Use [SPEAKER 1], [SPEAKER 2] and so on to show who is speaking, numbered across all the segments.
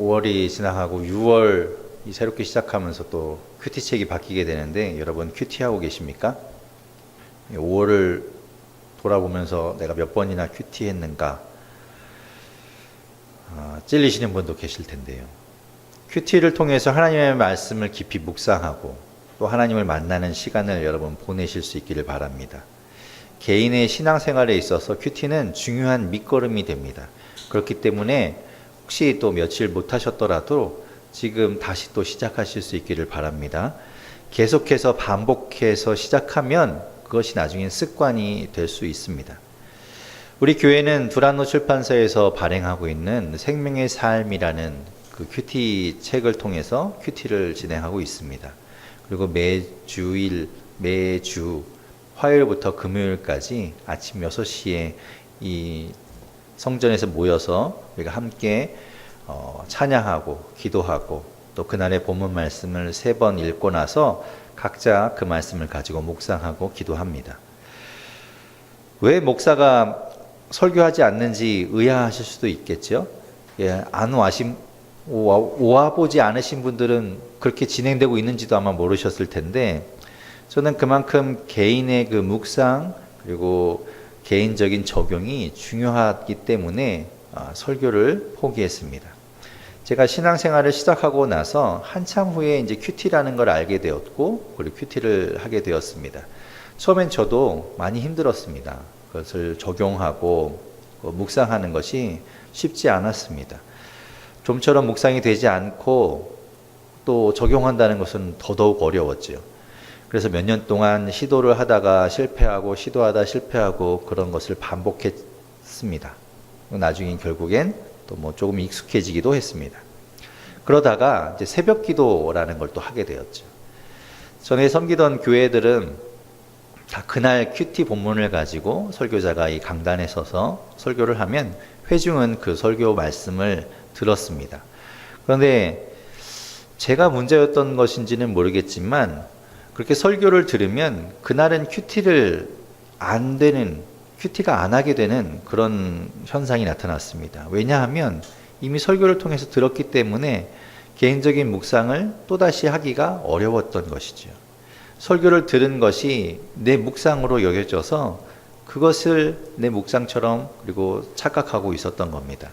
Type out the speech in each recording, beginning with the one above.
[SPEAKER 1] 5월이 지나가고 6월이 새롭게 시작하면서 또 큐티책이 바뀌게 되는데 여러분 큐티하고 계십니까? 5월을 돌아보면서 내가 몇 번이나 큐티했는가 찔리시는 분도 계실 텐데요. 큐티를 통해서 하나님의 말씀을 깊이 묵상하고 또 하나님을 만나는 시간을 여러분 보내실 수 있기를 바랍니다. 개인의 신앙생활에 있어서 큐티는 중요한 밑거름이 됩니다. 그렇기 때문에 혹시 또 며칠 못 하셨더라도 지금 다시 또 시작하실 수 있기를 바랍니다. 계속해서 반복해서 시작하면 그것이 나중엔 습관이 될 수 있습니다. 우리 교회는 두란노 출판사에서 발행하고 있는 생명의 삶이라는 그 큐티 책을 통해서 큐티를 진행하고 있습니다. 그리고 매주 화요일부터 금요일까지 아침 6시에 이 성전에서 모여서 우리가 함께 찬양하고 기도하고 또 그날의 본문 말씀을 3번 읽고 나서 각자 그 말씀을 가지고 묵상하고 기도합니다. 왜 목사가 설교하지 않는지 의아하실 수도 있겠죠. 오와보지 않으신 분들은 그렇게 진행되고 있는지도 아마 모르셨을 텐데 저는 그만큼 개인의 그 묵상 그리고 개인적인 적용이 중요하기 때문에 설교를 포기했습니다. 제가 신앙생활을 시작하고 나서 한참 후에 이제 큐티라는 걸 알게 되었고 그리고 큐티를 하게 되었습니다. 처음엔 저도 많이 힘들었습니다. 그것을 적용하고 묵상하는 것이 쉽지 않았습니다. 좀처럼 묵상이 되지 않고 또 적용한다는 것은 더더욱 어려웠죠. 그래서 몇 년 동안 시도를 하다가 실패하고 시도하다 실패하고 그런 것을 반복했습니다. 나중엔 결국엔 또 뭐 조금 익숙해지기도 했습니다. 그러다가 이제 새벽 기도라는 걸 또 하게 되었죠. 전에 섬기던 교회들은 다 그날 큐티 본문을 가지고 설교자가 이 강단에 서서 설교를 하면 회중은 그 설교 말씀을 들었습니다. 그런데 제가 문제였던 것인지는 모르겠지만 그렇게 설교를 들으면 그날은 큐티가 안 하게 되는 그런 현상이 나타났습니다. 왜냐하면 이미 설교를 통해서 들었기 때문에 개인적인 묵상을 또다시 하기가 어려웠던 것이죠. 설교를 들은 것이 내 묵상으로 여겨져서 그것을 내 묵상처럼 그리고 착각하고 있었던 겁니다.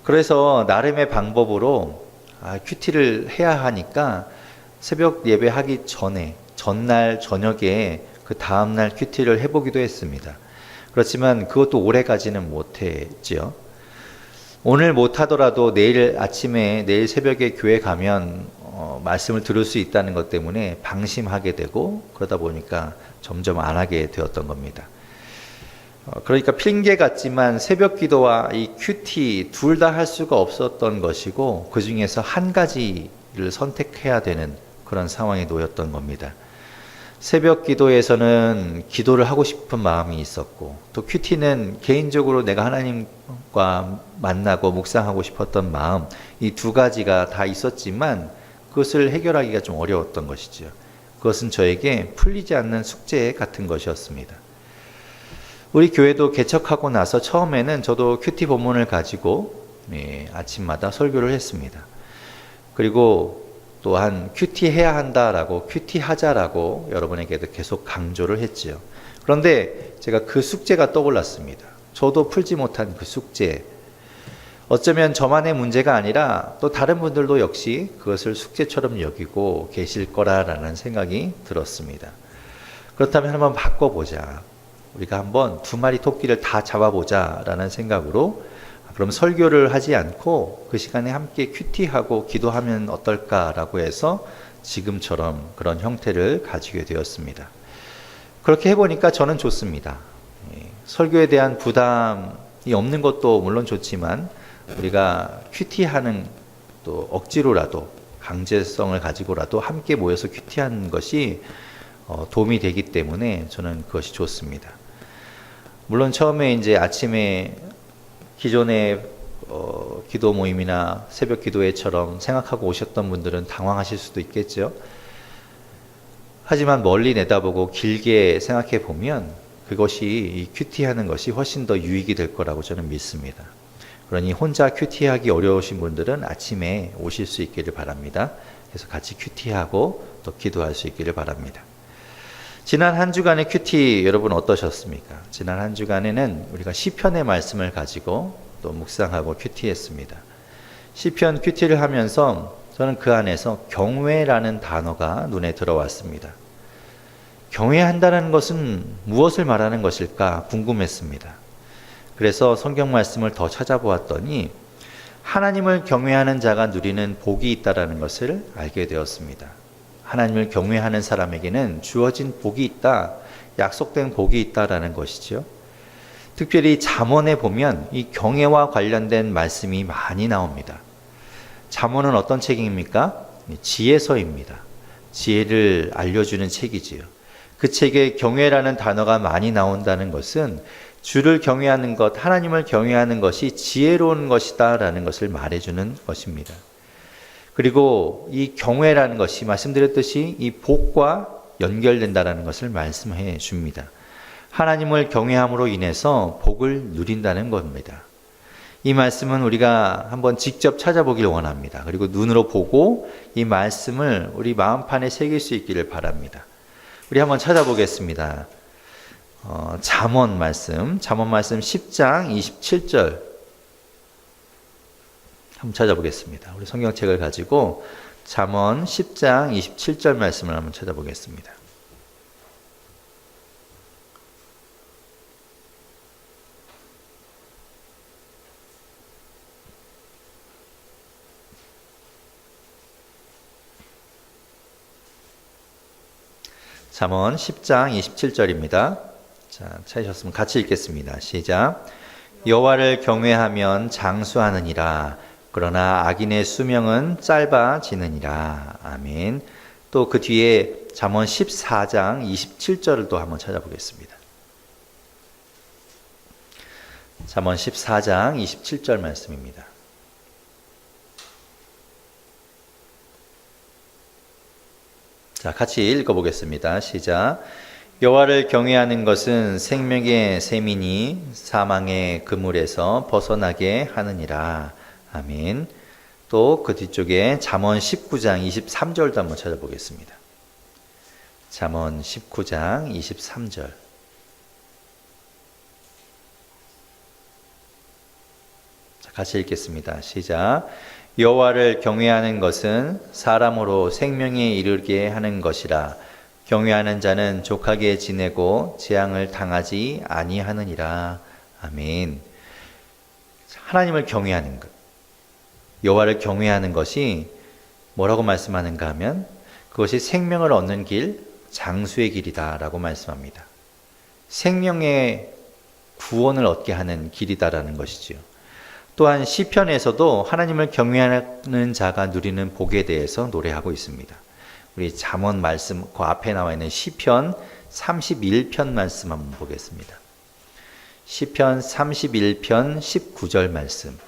[SPEAKER 1] 그래서 나름의 방법으로 큐티를 해야 하니까 새벽 예배하기 전날 저녁에 그 다음날 큐티를 해보기도 했습니다. 그렇지만 그것도 오래가지는 못했지요. 오늘 못하더라도 내일 새벽에 교회 가면 말씀을 들을 수 있다는 것 때문에 방심하게 되고 그러다 보니까 점점 안 하게 되었던 겁니다. 그러니까 핑계 같지만 새벽 기도와 이 큐티 둘 다 할 수가 없었던 것이고 그 중에서 한 가지를 선택해야 되는 그런 상황에 놓였던 겁니다. 새벽 기도에서는 기도를 하고 싶은 마음이 있었고 또 큐티는 개인적으로 내가 하나님과 만나고 묵상하고 싶었던 마음 이 두 가지가 다 있었지만 그것을 해결하기가 좀 어려웠던 것이죠. 그것은 저에게 풀리지 않는 숙제 같은 것이었습니다. 우리 교회도 개척하고 나서 처음에는 저도 큐티 본문을 가지고 아침마다 설교를 했습니다. 그리고 또한 큐티 해야 한다라고 큐티 하자라고 여러분에게도 계속 강조를 했지요. 그런데 제가 그 숙제가 떠올랐습니다. 저도 풀지 못한 그 숙제. 어쩌면 저만의 문제가 아니라 또 다른 분들도 역시 그것을 숙제처럼 여기고 계실 거라라는 생각이 들었습니다. 그렇다면 한번 바꿔보자. 우리가 한번 2마리 토끼를 다 잡아보자라는 생각으로 그럼 설교를 하지 않고 그 시간에 함께 큐티하고 기도하면 어떨까라고 해서 지금처럼 그런 형태를 가지게 되었습니다. 그렇게 해보니까 저는 좋습니다. 설교에 대한 부담이 없는 것도 물론 좋지만 우리가 큐티하는 또 억지로라도 강제성을 가지고라도 함께 모여서 큐티하는 것이 도움이 되기 때문에 저는 그것이 좋습니다. 물론 처음에 이제 아침에 기존의 기도 모임이나 새벽 기도회처럼 생각하고 오셨던 분들은 당황하실 수도 있겠죠. 하지만 멀리 내다보고 길게 생각해 보면 그것이 이 큐티하는 것이 훨씬 더 유익이 될 거라고 저는 믿습니다. 그러니 혼자 큐티하기 어려우신 분들은 아침에 오실 수 있기를 바랍니다. 그래서 같이 큐티하고 또 기도할 수 있기를 바랍니다. 지난 한 주간의 큐티 여러분 어떠셨습니까? 지난 한 주간에는 우리가 시편의 말씀을 가지고 또 묵상하고 큐티했습니다. 시편 큐티를 하면서 저는 그 안에서 경외라는 단어가 눈에 들어왔습니다. 경외한다는 것은 무엇을 말하는 것일까 궁금했습니다. 그래서 성경 말씀을 더 찾아보았더니 하나님을 경외하는 자가 누리는 복이 있다는 것을 알게 되었습니다. 하나님을 경외하는 사람에게는 주어진 복이 있다, 약속된 복이 있다라는 것이죠. 특별히 잠언에 보면 이 경외와 관련된 말씀이 많이 나옵니다. 잠언은 어떤 책입니까? 지혜서입니다. 지혜를 알려주는 책이지요. 그 책에 경외라는 단어가 많이 나온다는 것은 주를 경외하는 것, 하나님을 경외하는 것이 지혜로운 것이다 라는 것을 말해주는 것입니다. 그리고 이 경외라는 것이 말씀드렸듯이 이 복과 연결된다는 것을 말씀해 줍니다. 하나님을 경외함으로 인해서 복을 누린다는 겁니다. 이 말씀은 우리가 한번 직접 찾아보길 원합니다. 그리고 눈으로 보고 이 말씀을 우리 마음판에 새길 수 있기를 바랍니다. 우리 한번 찾아보겠습니다. 잠언 말씀 10장 27절 한번 찾아보겠습니다. 우리 성경책을 가지고 잠언 10장 27절 말씀을 한번 찾아보겠습니다. 잠언 10장 27절입니다. 자, 찾으셨으면 같이 읽겠습니다. 시작. 여호와를 경외하면 장수하느니라. 그러나 악인의 수명은 짧아지느니라. 아멘. 또 그 뒤에 잠언 14장 27절을 또 한번 찾아보겠습니다. 잠언 14장 27절 말씀입니다. 자, 같이 읽어보겠습니다. 시작. 여호와를 경외하는 것은 생명의 셈이니 사망의 그물에서 벗어나게 하느니라. 아멘. 또 그 뒤쪽에 잠언 19장 23절도 한번 찾아보겠습니다. 잠언 19장 23절. 자, 같이 읽겠습니다. 시작. 여호와를 경외하는 것은 사람으로 생명에 이르게 하는 것이라. 경외하는 자는 족하게 지내고 재앙을 당하지 아니하느니라. 아멘. 하나님을 경외하는 것, 여호와를 경외하는 것이 뭐라고 말씀하는가 하면 그것이 생명을 얻는 길, 장수의 길이다라고 말씀합니다. 생명의 구원을 얻게 하는 길이다라는 것이지요. 또한 시편에서도 하나님을 경외하는 자가 누리는 복에 대해서 노래하고 있습니다. 우리 잠언 말씀 그 앞에 나와 있는 시편 31편 말씀 한번 보겠습니다. 시편 31편 19절 말씀.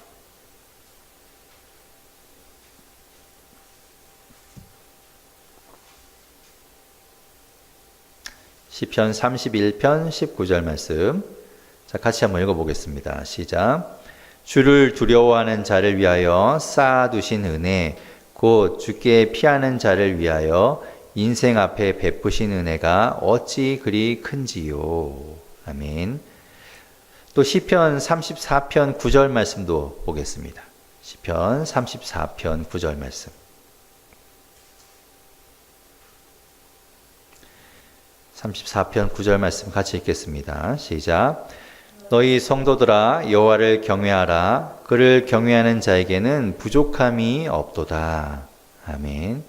[SPEAKER 1] 시편 31편 19절 말씀. 자, 같이 한번 읽어보겠습니다. 시작. 주를 두려워하는 자를 위하여 쌓아두신 은혜, 곧 주께 피하는 자를 위하여 인생 앞에 베푸신 은혜가 어찌 그리 큰지요. 아멘. 또 시편 34편 9절 말씀도 보겠습니다. 시편 34편 9절 말씀. 34편 9절 말씀 같이 읽겠습니다. 시작. 너희 성도들아 여호와를 경외하라. 그를 경외하는 자에게는 부족함이 없도다. 아멘.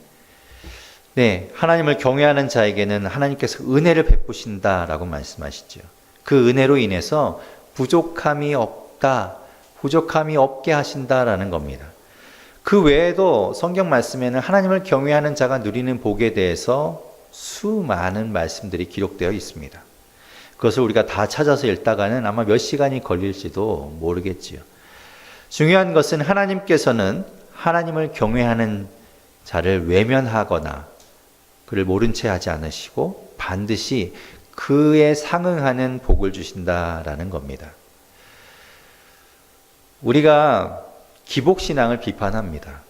[SPEAKER 1] 네, 하나님을 경외하는 자에게는 하나님께서 은혜를 베푸신다라고 말씀하시죠. 그 은혜로 인해서 부족함이 없다, 부족함이 없게 하신다라는 겁니다. 그 외에도 성경 말씀에는 하나님을 경외하는 자가 누리는 복에 대해서 수많은 말씀들이 기록되어 있습니다. 그것을 우리가 다 찾아서 읽다가는 아마 몇 시간이 걸릴지도 모르겠지요. 중요한 것은 하나님께서는 하나님을 경외하는 자를 외면하거나 그를 모른 채 하지 않으시고 반드시 그에 상응하는 복을 주신다라는 겁니다. 우리가 기복신앙을 비판합니다.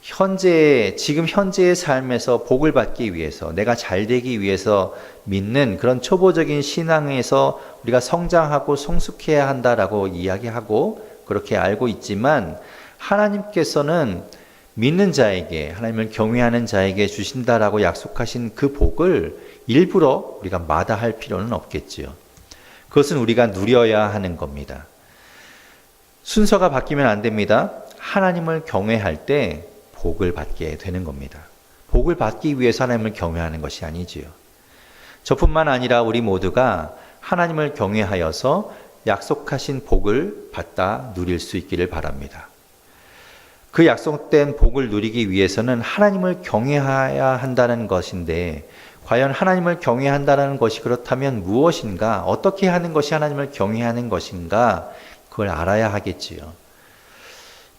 [SPEAKER 1] 지금 현재의 삶에서 복을 받기 위해서, 내가 잘 되기 위해서 믿는 그런 초보적인 신앙에서 우리가 성장하고 성숙해야 한다라고 이야기하고 그렇게 알고 있지만, 하나님께서는 믿는 자에게, 하나님을 경외하는 자에게 주신다라고 약속하신 그 복을 일부러 우리가 마다할 필요는 없겠지요. 그것은 우리가 누려야 하는 겁니다. 순서가 바뀌면 안 됩니다. 하나님을 경외할 때 복을 받게 되는 겁니다. 복을 받기 위해서 하나님을 경외하는 것이 아니지요. 저뿐만 아니라 우리 모두가 하나님을 경외하여서 약속하신 복을 받다 누릴 수 있기를 바랍니다. 그 약속된 복을 누리기 위해서는 하나님을 경외해야 한다는 것인데, 과연 하나님을 경외한다는 것이 그렇다면 무엇인가? 어떻게 하는 것이 하나님을 경외하는 것인가? 그걸 알아야 하겠지요.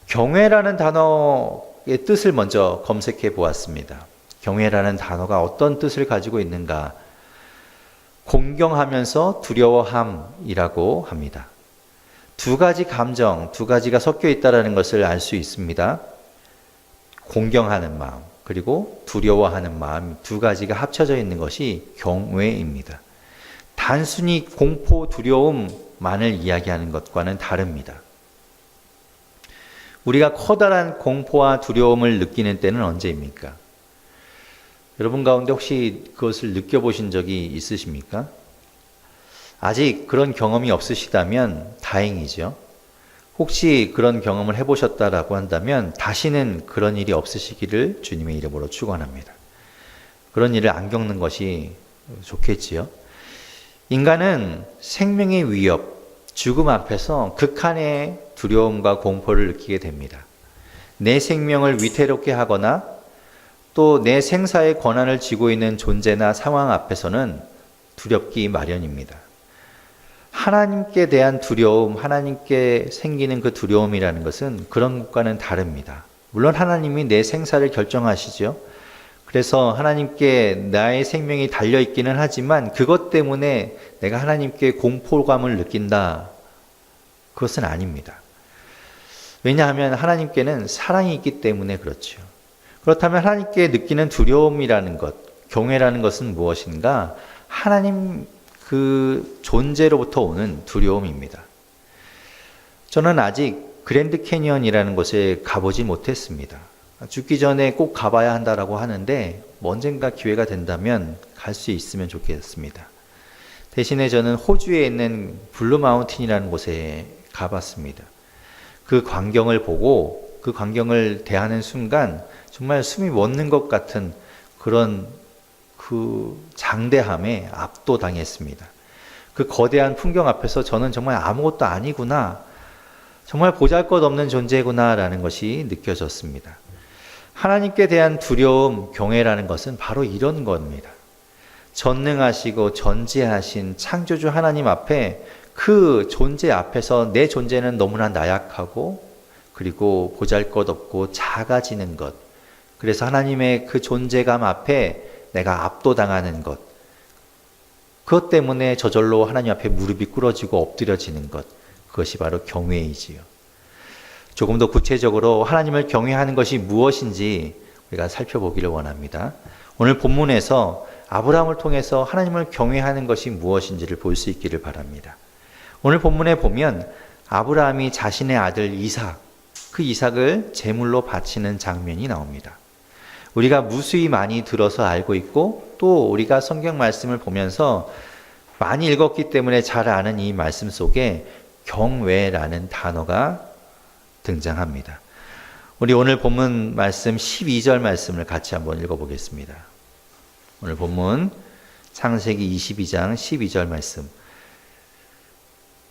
[SPEAKER 1] 경외라는 단어의 뜻을 먼저 검색해 보았습니다. 경외라는 단어가 어떤 뜻을 가지고 있는가? 공경하면서 두려워함이라고 합니다. 두 가지 감정, 두 가지가 섞여 있다는 것을 알 수 있습니다. 공경하는 마음, 그리고 두려워하는 마음, 두 가지가 합쳐져 있는 것이 경외입니다. 단순히 공포, 두려움만을 이야기하는 것과는 다릅니다. 우리가 커다란 공포와 두려움을 느끼는 때는 언제입니까? 여러분 가운데 혹시 그것을 느껴보신 적이 있으십니까? 아직 그런 경험이 없으시다면 다행이죠. 혹시 그런 경험을 해보셨다라고 한다면 다시는 그런 일이 없으시기를 주님의 이름으로 축원합니다. 그런 일을 안 겪는 것이 좋겠지요. 인간은 생명의 위협, 죽음 앞에서 극한의 두려움과 공포를 느끼게 됩니다. 내 생명을 위태롭게 하거나 또 내 생사의 권한을 쥐고 있는 존재나 상황 앞에서는 두렵기 마련입니다. 하나님께 대한 두려움, 하나님께 생기는 그 두려움이라는 것은 그런 것과는 다릅니다. 물론 하나님이 내 생사를 결정하시죠. 그래서 하나님께 나의 생명이 달려있기는 하지만 그것 때문에 내가 하나님께 공포감을 느낀다. 그것은 아닙니다. 왜냐하면 하나님께는 사랑이 있기 때문에 그렇죠. 그렇다면 하나님께 느끼는 두려움이라는 것, 경외라는 것은 무엇인가? 하나님 그 존재로부터 오는 두려움입니다. 저는 아직 그랜드 캐니언이라는 곳에 가보지 못했습니다. 죽기 전에 꼭 가봐야 한다라고 하는데 언젠가 기회가 된다면 갈 수 있으면 좋겠습니다. 대신에 저는 호주에 있는 블루 마운틴이라는 곳에 가봤습니다. 그 광경을 보고 그 광경을 대하는 순간 정말 숨이 멎는 것 같은 그런 그 장대함에 압도당했습니다. 그 거대한 풍경 앞에서 저는 정말 아무것도 아니구나, 정말 보잘것없는 존재구나라는 것이 느껴졌습니다. 하나님께 대한 두려움, 경외라는 것은 바로 이런 겁니다. 전능하시고 전지하신 창조주 하나님 앞에, 그 존재 앞에서 내 존재는 너무나 나약하고 그리고 보잘것없고 작아지는 것, 그래서 하나님의 그 존재감 앞에 내가 압도당하는 것, 그것 때문에 저절로 하나님 앞에 무릎이 꿇어지고 엎드려지는 것, 그것이 바로 경외이지요. 조금 더 구체적으로 하나님을 경외하는 것이 무엇인지 우리가 살펴보기를 원합니다. 오늘 본문에서 아브라함을 통해서 하나님을 경외하는 것이 무엇인지를 볼 수 있기를 바랍니다. 오늘 본문에 보면 아브라함이 자신의 아들 이삭, 그 이삭을 제물로 바치는 장면이 나옵니다. 우리가 무수히 많이 들어서 알고 있고 또 우리가 성경 말씀을 보면서 많이 읽었기 때문에 잘 아는 이 말씀 속에 경외라는 단어가 등장합니다. 우리 오늘 본문 말씀 12절 말씀을 같이 한번 읽어보겠습니다. 오늘 본문 창세기 22장 12절 말씀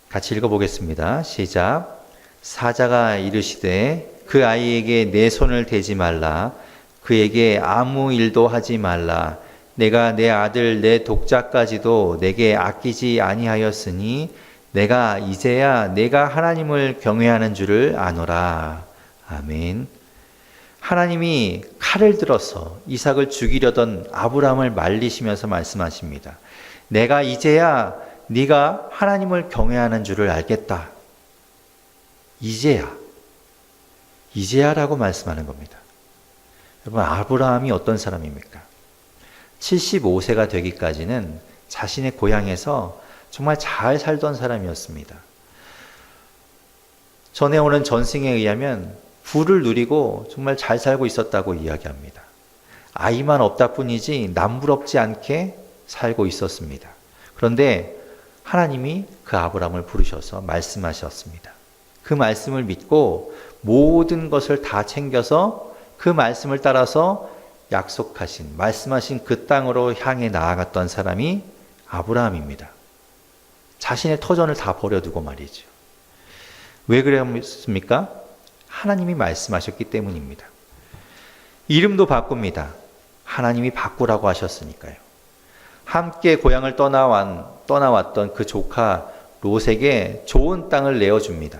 [SPEAKER 1] 같이 읽어보겠습니다. 시작. 사자가 이르시되 그 아이에게 내 손을 대지 말라, 그에게 아무 일도 하지 말라. 내가 내 아들 내 독자까지도 내게 아끼지 아니하였으니 내가 이제야 내가 하나님을 경외하는 줄을 아노라. 아멘. 하나님이 칼을 들어서 이삭을 죽이려던 아브라함을 말리시면서 말씀하십니다. 내가 이제야 네가 하나님을 경외하는 줄을 알겠다. 이제야라고 말씀하는 겁니다. 여러분, 아브라함이 어떤 사람입니까? 75세가 되기까지는 자신의 고향에서 정말 잘 살던 사람이었습니다. 전에 오는 전승에 의하면 부를 누리고 정말 잘 살고 있었다고 이야기합니다. 아이만 없다 뿐이지 남부럽지 않게 살고 있었습니다. 그런데 하나님이 그 아브라함을 부르셔서 말씀하셨습니다. 그 말씀을 믿고 모든 것을 다 챙겨서 그 말씀을 따라서 말씀하신 그 땅으로 향해 나아갔던 사람이 아브라함입니다. 자신의 터전을 다 버려두고 말이죠. 왜 그랬습니까? 하나님이 말씀하셨기 때문입니다. 이름도 바꿉니다. 하나님이 바꾸라고 하셨으니까요. 함께 고향을 떠나왔던 그 조카 롯에게 좋은 땅을 내어줍니다.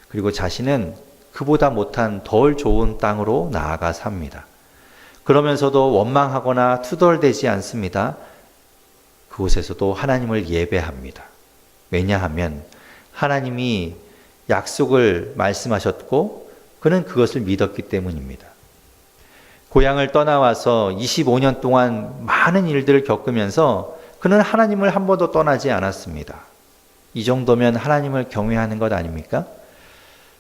[SPEAKER 1] 그리고 자신은 그보다 못한 덜 좋은 땅으로 나아가 삽니다. 그러면서도 원망하거나 투덜대지 않습니다. 그곳에서도 하나님을 예배합니다. 왜냐하면 하나님이 약속을 말씀하셨고 그는 그것을 믿었기 때문입니다. 고향을 떠나와서 25년 동안 많은 일들을 겪으면서 그는 하나님을 한 번도 떠나지 않았습니다. 이 정도면 하나님을 경외하는 것 아닙니까?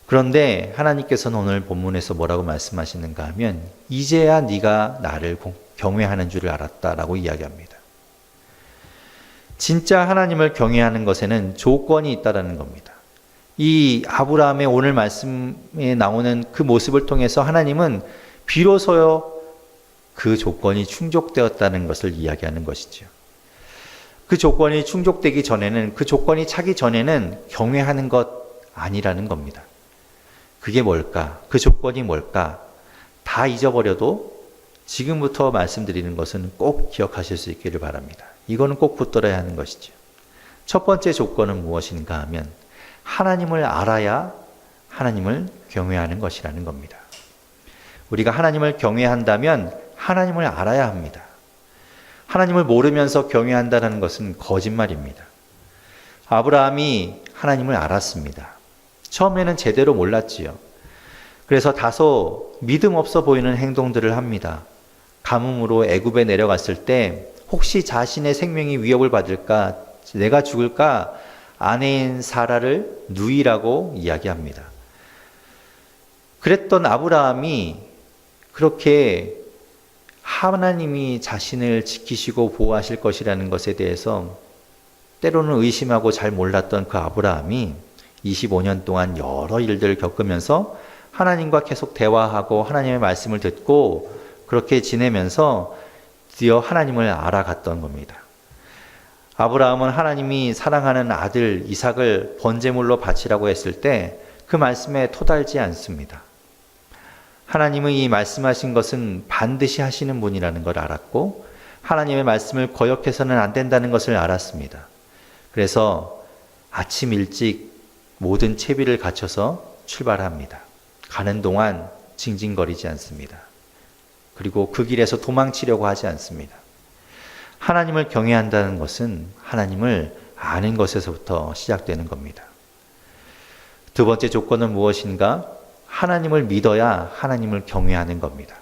[SPEAKER 1] 그런데 하나님께서는 오늘 본문에서 뭐라고 말씀하시는가 하면 이제야 네가 나를 경외하는 줄을 알았다라고 이야기합니다. 진짜 하나님을 경외하는 것에는 조건이 있다라는 겁니다. 이 아브라함의 오늘 말씀에 나오는 그 모습을 통해서 하나님은 비로소요 그 조건이 충족되었다는 것을 이야기하는 것이죠. 그 조건이 충족되기 전에는, 그 조건이 차기 전에는 경외하는 것 아니라는 겁니다. 그게 뭘까? 그 조건이 뭘까? 다 잊어버려도 지금부터 말씀드리는 것은 꼭 기억하실 수 있기를 바랍니다. 이거는 꼭 붙들어야 하는 것이죠. 첫 번째 조건은 무엇인가 하면 하나님을 알아야 하나님을 경외하는 것이라는 겁니다. 우리가 하나님을 경외한다면 하나님을 알아야 합니다. 하나님을 모르면서 경외한다는 것은 거짓말입니다. 아브라함이 하나님을 알았습니다. 처음에는 제대로 몰랐지요. 그래서 다소 믿음 없어 보이는 행동들을 합니다. 가뭄으로 애굽에 내려갔을 때 혹시 자신의 생명이 위협을 받을까, 내가 죽을까, 아내인 사라를 누이라고 이야기합니다. 그랬던 아브라함이 그렇게 하나님이 자신을 지키시고 보호하실 것이라는 것에 대해서 때로는 의심하고 잘 몰랐던 그 아브라함이 25년 동안 여러 일들을 겪으면서 하나님과 계속 대화하고 하나님의 말씀을 듣고 그렇게 지내면서 드디어 하나님을 알아갔던 겁니다. 아브라함은 하나님이 사랑하는 아들 이삭을 번제물로 바치라고 했을 때 그 말씀에 토달지 않습니다. 하나님은 이 말씀하신 것은 반드시 하시는 분이라는 걸 알았고 하나님의 말씀을 거역해서는 안 된다는 것을 알았습니다. 그래서 아침 일찍 모든 채비를 갖춰서 출발합니다. 가는 동안 징징거리지 않습니다. 그리고 그 길에서 도망치려고 하지 않습니다. 하나님을 경외한다는 것은 하나님을 아는 것에서부터 시작되는 겁니다. 두 번째 조건은 무엇인가? 하나님을 믿어야 하나님을 경외하는 겁니다.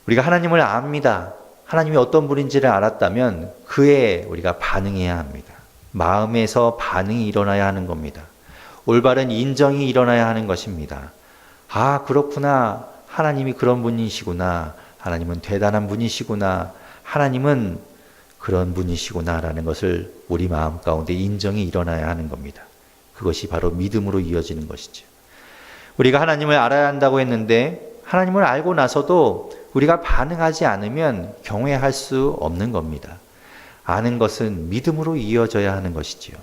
[SPEAKER 1] 우리가 하나님을 압니다. 하나님이 어떤 분인지를 알았다면 그에 우리가 반응해야 합니다. 마음에서 반응이 일어나야 하는 겁니다. 올바른 인정이 일어나야 하는 것입니다. 아, 그렇구나. 하나님이 그런 분이시구나. 하나님은 대단한 분이시구나. 하나님은 그런 분이시구나 라는 것을 우리 마음 가운데 인정이 일어나야 하는 겁니다. 그것이 바로 믿음으로 이어지는 것이죠. 우리가 하나님을 알아야 한다고 했는데 하나님을 알고 나서도 우리가 반응하지 않으면 경외할 수 없는 겁니다. 아는 것은 믿음으로 이어져야 하는 것이지요.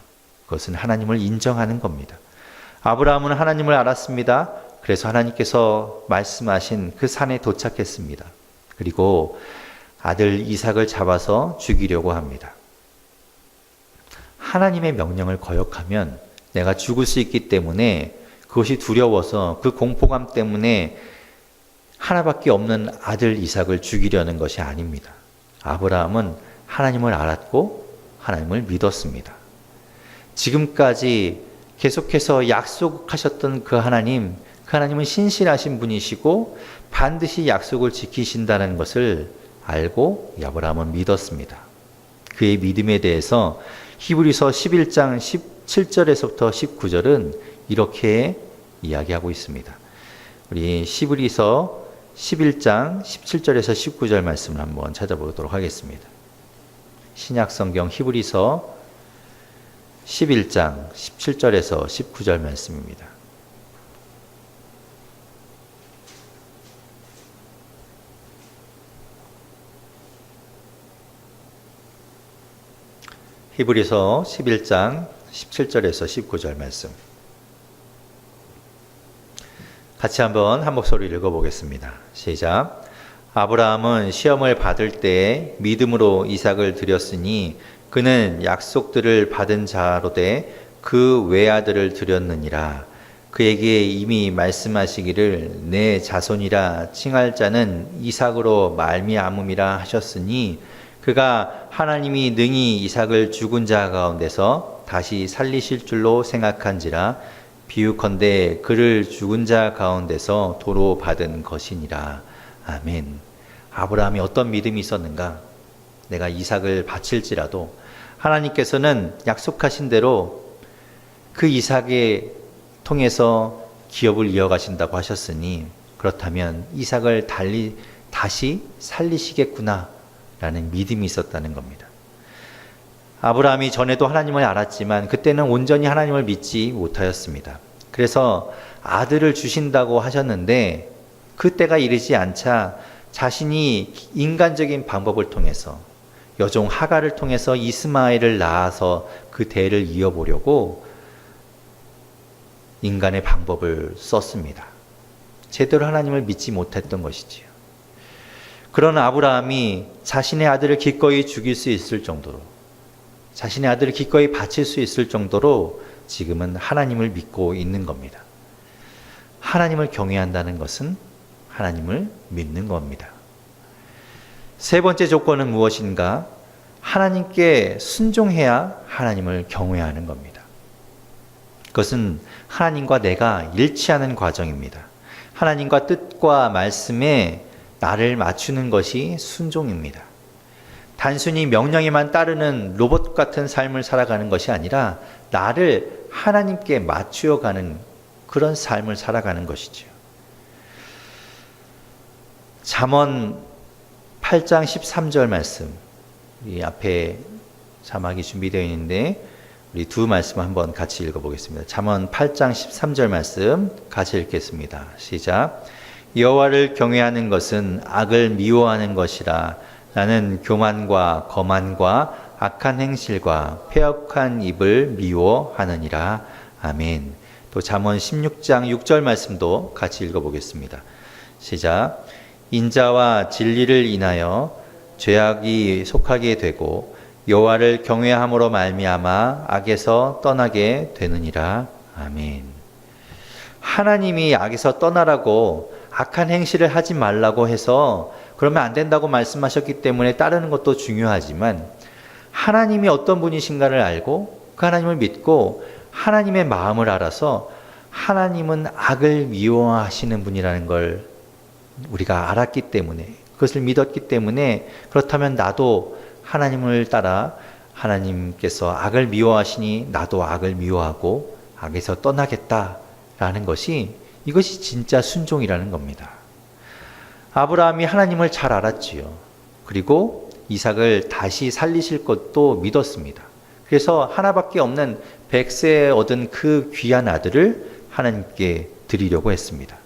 [SPEAKER 1] 그것은 하나님을 인정하는 겁니다. 아브라함은 하나님을 알았습니다. 그래서 하나님께서 말씀하신 그 산에 도착했습니다. 그리고 아들 이삭을 잡아서 죽이려고 합니다. 하나님의 명령을 거역하면 내가 죽을 수 있기 때문에 그것이 두려워서 그 공포감 때문에 하나밖에 없는 아들 이삭을 죽이려는 것이 아닙니다. 아브라함은 하나님을 알았고 하나님을 믿었습니다. 지금까지 계속해서 약속하셨던 그 하나님은 신실하신 분이시고 반드시 약속을 지키신다는 것을 알고 아브라함은 믿었습니다. 그의 믿음에 대해서 히브리서 11장 17절에서부터 19절은 이렇게 이야기하고 있습니다. 우리 히브리서 11장 17절에서 19절 말씀을 한번 찾아보도록 하겠습니다. 신약성경 히브리서 11장 17절에서 19절 말씀입니다. 히브리서 11장 17절에서 19절 말씀. 같이 한번 한 목소리로 읽어보겠습니다. 시작. 아브라함은 시험을 받을 때 믿음으로 이삭을 드렸으니 그는 약속들을 받은 자로 돼 그 외아들을 드렸느니라. 그에게 이미 말씀하시기를 내 자손이라 칭할 자는 이삭으로 말미암음이라 하셨으니 그가 하나님이 능히 이삭을 죽은 자 가운데서 다시 살리실 줄로 생각한지라. 비유컨대 그를 죽은 자 가운데서 도로 받은 것이니라. 아멘. 아브라함이 어떤 믿음이 있었는가? 내가 이삭을 바칠지라도 하나님께서는 약속하신 대로 그 이삭에 통해서 기업을 이어가신다고 하셨으니 그렇다면 이삭을 다시 살리시겠구나 라는 믿음이 있었다는 겁니다. 아브라함이 전에도 하나님을 알았지만 그때는 온전히 하나님을 믿지 못하였습니다. 그래서 아들을 주신다고 하셨는데 그때가 이르지 않자 자신이 인간적인 방법을 통해서 여종 하갈을 통해서 이스마엘을 낳아서 그 대를 이어보려고 인간의 방법을 썼습니다. 제대로 하나님을 믿지 못했던 것이지요. 그런 아브라함이 자신의 아들을 기꺼이 죽일 수 있을 정도로, 자신의 아들을 기꺼이 바칠 수 있을 정도로 지금은 하나님을 믿고 있는 겁니다. 하나님을 경외한다는 것은 하나님을 믿는 겁니다. 세 번째 조건은 무엇인가? 하나님께 순종해야 하나님을 경외하는 겁니다. 그것은 하나님과 내가 일치하는 과정입니다. 하나님과 뜻과 말씀에 나를 맞추는 것이 순종입니다. 단순히 명령에만 따르는 로봇 같은 삶을 살아가는 것이 아니라 나를 하나님께 맞추어가는 그런 삶을 살아가는 것이죠. 잠언 8장 13절 말씀, 이 앞에 자막이 준비되어 있는데 우리 두 말씀 한번 같이 읽어보겠습니다. 잠언 8장 13절 말씀 같이 읽겠습니다. 시작. 여호와를 경외하는 것은 악을 미워하는 것이라. 나는 교만과 거만과 악한 행실과 패역한 입을 미워하느니라. 아멘. 또 잠언 16장 6절 말씀도 같이 읽어보겠습니다. 시작. 인자와 진리를 인하여 죄악이 속하게 되고 여호와를 경외함으로 말미암아 악에서 떠나게 되느니라. 아멘. 하나님이 악에서 떠나라고 악한 행실을 하지 말라고 해서 그러면 안 된다고 말씀하셨기 때문에 따르는 것도 중요하지만 하나님이 어떤 분이신가를 알고 그 하나님을 믿고 하나님의 마음을 알아서 하나님은 악을 미워하시는 분이라는 걸 우리가 알았기 때문에, 그것을 믿었기 때문에 그렇다면 나도 하나님을 따라 하나님께서 악을 미워하시니 나도 악을 미워하고 악에서 떠나겠다라는 것이, 이것이 진짜 순종이라는 겁니다. 아브라함이 하나님을 잘 알았지요. 그리고 이삭을 다시 살리실 것도 믿었습니다. 그래서 하나밖에 없는 100세에 얻은 그 귀한 아들을 하나님께 드리려고 했습니다.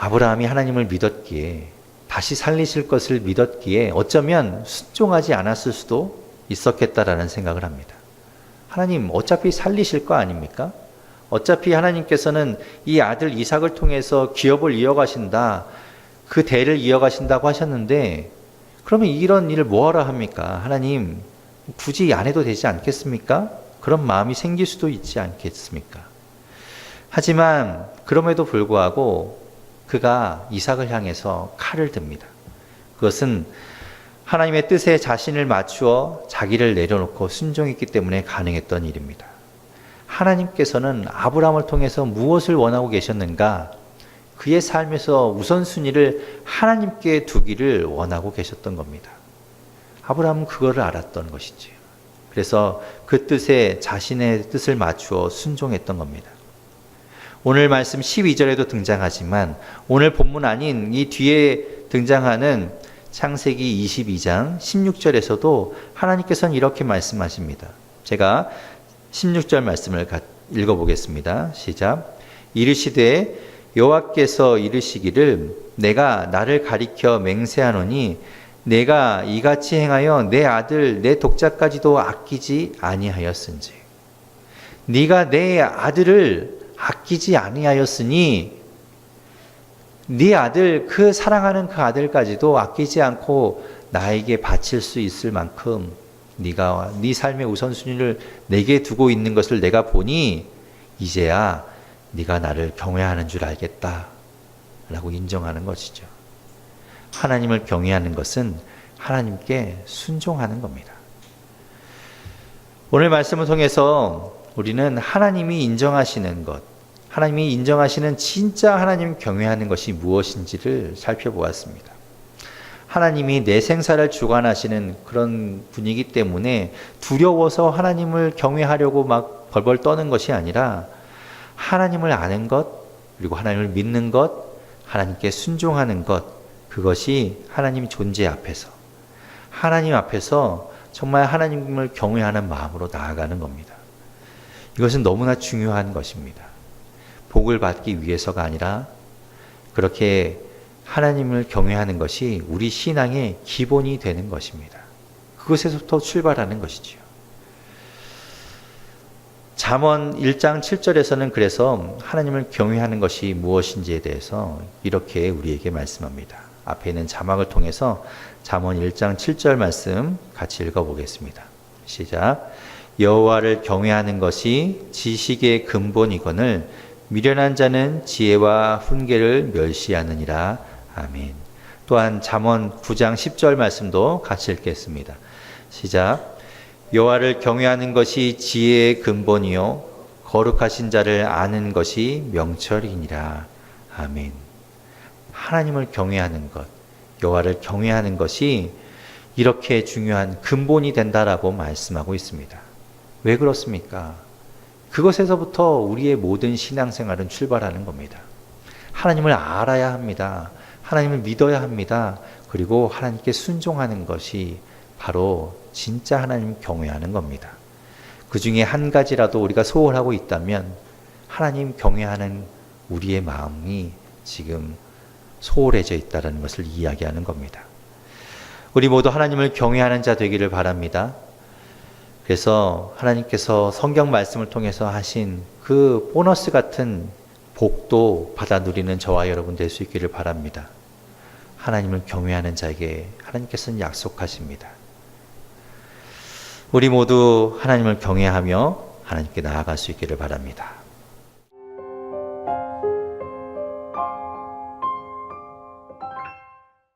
[SPEAKER 1] 아브라함이 하나님을 믿었기에, 다시 살리실 것을 믿었기에 어쩌면 순종하지 않았을 수도 있었겠다라는 생각을 합니다. 하나님 어차피 살리실 거 아닙니까? 어차피 하나님께서는 이 아들 이삭을 통해서 기업을 이어가신다, 그 대를 이어가신다고 하셨는데 그러면 이런 일을 뭐하러 합니까? 하나님 굳이 안 해도 되지 않겠습니까? 그런 마음이 생길 수도 있지 않겠습니까? 하지만 그럼에도 불구하고 그가 이삭을 향해서 칼을 듭니다. 그것은 하나님의 뜻에 자신을 맞추어 자기를 내려놓고 순종했기 때문에 가능했던 일입니다. 하나님께서는 아브라함을 통해서 무엇을 원하고 계셨는가? 그의 삶에서 우선순위를 하나님께 두기를 원하고 계셨던 겁니다. 아브라함은 그거를 알았던 것이지요. 그래서 그 뜻에 자신의 뜻을 맞추어 순종했던 겁니다. 오늘 말씀 12절에도 등장하지만 오늘 본문 아닌 이 뒤에 등장하는 창세기 22장 16절에서도 하나님께서는 이렇게 말씀하십니다. 제가 16절 말씀을 읽어보겠습니다. 시작. 이르시되 여호와께서 이르시기를 내가 나를 가리켜 맹세하노니 내가 이같이 행하여 내 아들 내 독자까지도 아끼지 아니하였은지. 네가 내 아들을 아끼지 아니하였으니 네 아들, 그 사랑하는 그 아들까지도 아끼지 않고 나에게 바칠 수 있을 만큼 네가 네 삶의 우선순위를 내게 두고 있는 것을 내가 보니 이제야 네가 나를 경외하는 줄 알겠다 라고 인정하는 것이죠. 하나님을 경외하는 것은 하나님께 순종하는 겁니다. 오늘 말씀을 통해서 우리는 하나님이 인정하시는 것, 하나님이 인정하시는 진짜 하나님 경외하는 것이 무엇인지를 살펴보았습니다. 하나님이 내 생사를 주관하시는 그런 분이기 때문에 두려워서 하나님을 경외하려고 막 벌벌 떠는 것이 아니라 하나님을 아는 것, 그리고 하나님을 믿는 것, 하나님께 순종하는 것, 그것이 하나님 존재 앞에서, 하나님 앞에서 정말 하나님을 경외하는 마음으로 나아가는 겁니다. 이것은 너무나 중요한 것입니다. 복을 받기 위해서가 아니라 그렇게 하나님을 경외하는 것이 우리 신앙의 기본이 되는 것입니다. 그것에서부터 출발하는 것이지요. 잠언 1장 7절에서는 그래서 하나님을 경외하는 것이 무엇인지에 대해서 이렇게 우리에게 말씀합니다. 앞에 있는 자막을 통해서 잠언 1장 7절 말씀 같이 읽어보겠습니다. 시작. 여호와를 경외하는 것이 지식의 근본이거늘 미련한 자는 지혜와 훈계를 멸시하느니라. 아멘. 또한 잠언 9장 10절 말씀도 같이 읽겠습니다. 시작. 여호와를 경외하는 것이 지혜의 근본이요 거룩하신 자를 아는 것이 명철이니라. 아멘. 하나님을 경외하는 것, 여호와를 경외하는 것이 이렇게 중요한 근본이 된다라고 말씀하고 있습니다. 왜 그렇습니까? 그것에서부터 우리의 모든 신앙생활은 출발하는 겁니다. 하나님을 알아야 합니다. 하나님을 믿어야 합니다. 그리고 하나님께 순종하는 것이 바로 진짜 하나님 경외하는 겁니다. 그 중에 한 가지라도 우리가 소홀하고 있다면 하나님 경외하는 우리의 마음이 지금 소홀해져 있다는 것을 이야기하는 겁니다. 우리 모두 하나님을 경외하는 자 되기를 바랍니다. 그래서 하나님께서 성경 말씀을 통해서 하신 그 보너스 같은 복도 받아 누리는 저와 여러분 될 수 있기를 바랍니다. 하나님을 경외하는 자에게 하나님께서는 약속하십니다. 우리 모두 하나님을 경외하며 하나님께 나아갈 수 있기를 바랍니다.